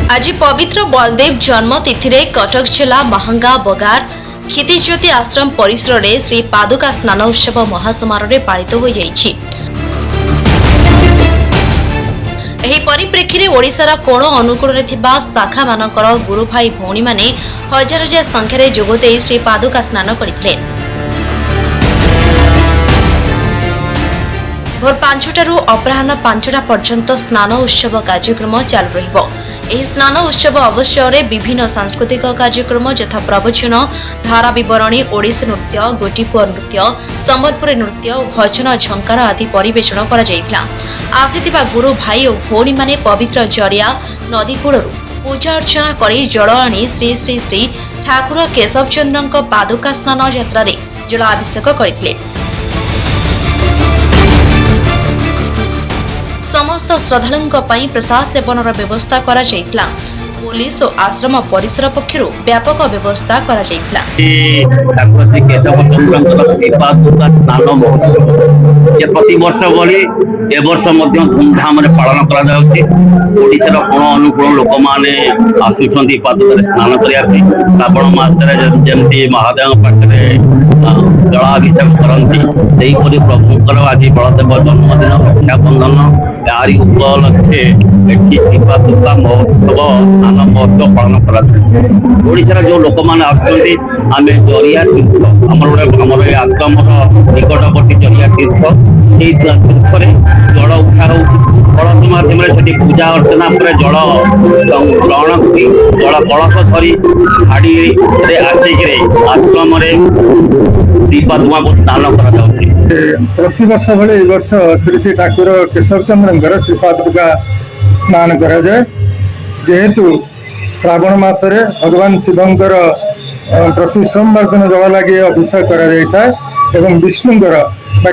आज पवित्र बलदेव जन्म तिथि रे कटक जिला महंगा बगार क्षितिज्योति आश्रम परिसर में श्री पादुका स्नान उत्सव महासमारोह पालित हो जाइछि। एही परिप्रेक्षी रे ओडिशार कोण अनुकूल रे थिबा शाखा मानकर गुरु भाई भौणी माने हजार हजार संख्या रे जोगदे श्री पादुका स्नान करथिले। भोर 5टारू अपराह्न 5टा पर्यंत स्नान उत्सव कार्यक्रम चालू रहिबो। एही स्नान उत्सव अवसर में विभिन्न सांस्कृतिक कार्यक्रम यथा प्रवचन, धारा विवरणी, ओडिसी नृत्य, गोटीपुआ नृत्य, संबलपुरी नृत्य और भजन झंकार आदि परिवेषण करा जायतिला। आसिथिबा गुरु भाई और भौणी माने पवित्र जरिया नदी कूलरू पूजा अर्चना करी जल आनी श्री श्री श्री ठाकुर केशव चंद्रଙ୍କ पादुका स्नान यात्रा रे जलाभिषेक करथिले। समस्त श्रद्धालुओं पर प्रसाद सेवन व्यवस्था करा जायतिला। पुलिस और आश्रम परिसर पक्षरु व्यापक व्यवस्था करा जायतिला। ठाकुर श्री केशव चंद्र श्री पादुका स्नान महोत्सव ये प्रति वर्ष भली ए वर्ष मध्य धूमधाम रे पालन करा जाउछि। ओडिसा रो कोण अनुकूल लोक माने आसुछंती पादुका स्नान करिया पे। श्रावण मास रे जेमती महादेव पाटरे जलाभिषेक करंती सेही परि प्रभुकर आज बलदेव जन्मदिन रक्षाबंधन यारी उपलक्षे एठी श्री पादुका महोत्सव स्नान महोत्सव पालन करा जाउछि। ओडिसा जो लोक माने आसुछंती आमे जरिया तीर्थ हमर आश्रम निकटवर्ती जरिया तीर्थ से तीर्थ रे जल उठा होउछि। कलश माध्यम से पूजा अर्चना पर जल ग्रहण करी जल कलश धरी हाड़ी आसिक आश्रम श्री पादुका को स्नान करा जाउछि। प्रति वर्ष भले वर्ष श्री श्री ठाकुर केशव चंद्र श्री पादुका स्नान करा जाए। जेहेतु श्रावण मासरे भगवान शिवंकर प्रति सोमवार दिन जल लगे अभिषेक करा जाए एवं विष्णुंकर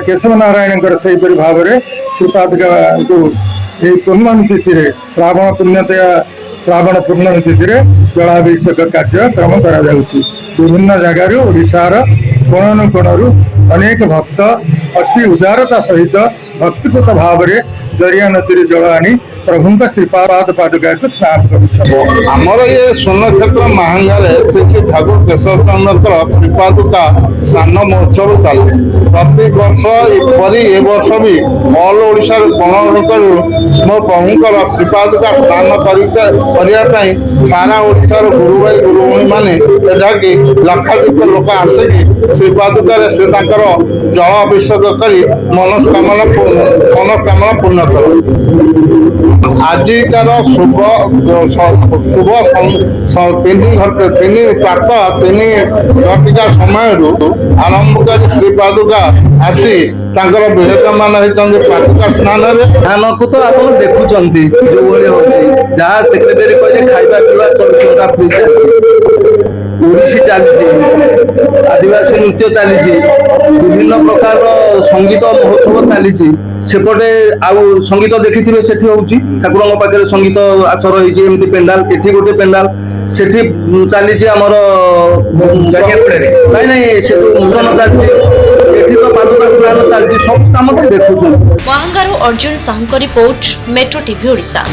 केशव नारायण सेहीपरि भाव में श्री पादुका को पूर्णमी तिथि श्रावण पुण्यतया श्रावण पूर्णमी तिथि जलाभिषेक कार्यक्रम करा जाउछि। विभिन्न जगार ओडिशार कोण कोणरू अनेक भक्त अति उदारता सहित भक्तिपूत भाव में जरिया नदी जल आनी प्रभु श्री पादुका को स्नान कर आमर ये सोनक्षेत्र महांगारे श्री ठाकुर केशव चंद्र श्री पादुका स्नान महोत्सव चले। प्रति वर्ष एपरी ए वर्ष भी ऑल ओडिशा मो प्रभुकर श्री पादुका स्नान करने सारा ओडिशार गुरु भाई गुरुभणी मैंने एठाके लक्षाधिक लोक आसिक श्री पादुका से जल अभिषेक कर मनोकामना पूर्ण कर। आजिकार शुभ तीन प्रातः 3 घटिका समय आरंभ कर श्री पादुका आसी विराजमान होती पादुका स्नान धान को तो आप देखुं जो जहाँ सेक्रेटरी कहले खाଇବା पिवा 24 घंटा फ्री चलती। ओडिसी चली आदिवासी नृत्य चली विभिन्न प्रकार संगीत महोत्सव चली सेपटे आउ संगीत देखिथिबे सेठी होउची ठाकुरଙ୍କ पाखरे संगीत आसर होईची एमती पेंडाल एठी गोटे पेंडाल सेठी चली हमर नहीं नहीं से नूतन चलती एठी तो पादुका स्नान चलती सब काम तो देखुछु। महंगारू Arjun Sahu report metro TV Odisha.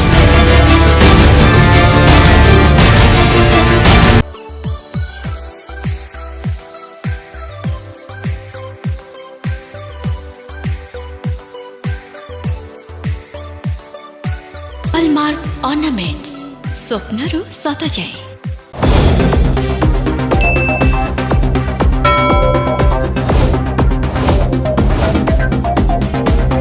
Hallmark ornaments स्वप्नरू सत जाए।